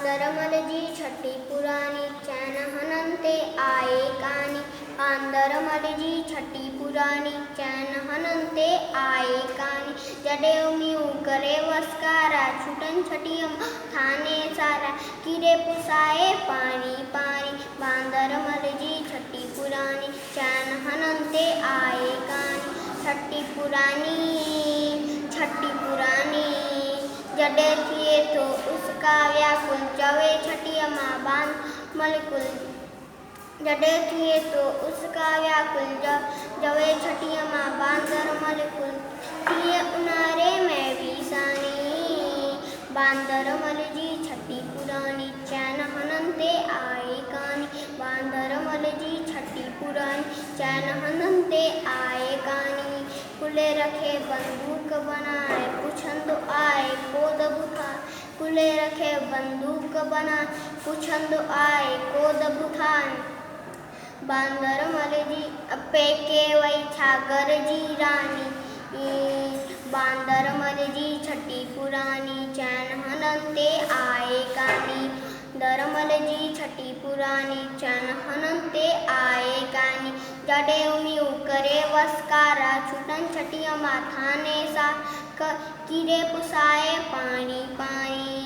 बांदरमल जी छठी पुरानी चैन हनंते आए कानी। बांदरमल जी छठी पुरानी चैन हनंते आए कानी। जडेऊ म्यू करे वस्कारा छुटन छटियम थाने सारा कीड़े पुसाए पानी पानी। बांदरमल जी छठी पुरानी चैन हनंते आए कानी। छठी पुरानी जडे थिए तो उसका व्याकुल जवे छठिया माँ बांध मलकुल। जडे थिए तो उसका व्याकुल जवे छठिया माँ बांदर मलकुल। थिए उनारे में भी सानी। बांदरमल जी छठी पुरानी चैन हनंते आए कानी। बांदरमल जी छठी पुरानी चैन हनंते आए कानी। कुले रखे बंदूक बनाए पुछंद आए कोद बुथा। कुले रखे बंदूक बनाए पुछंद आए कोद बुथान। बांदरमल जी अपे के वही छागर जी रानी। बांदरमल जी छठी पुरानी चैन हनंते आए कानी। दरमल जी छठी पुरानी चैन हनंते आए कानी। जडेऊ म्यू करे वस्कारा छुटन छटिया माथाने सा कीड़े पुसाए पानी पानी।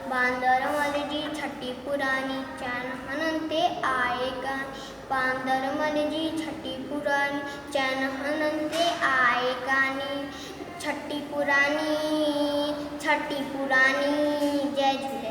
बांदरमल जी छठी पुरानी चैन हनंते आए कानी। बांदरमल जी छठी पुरानी चैन हनंते आए कानी। छठी पुरानी जय झूलेलाल।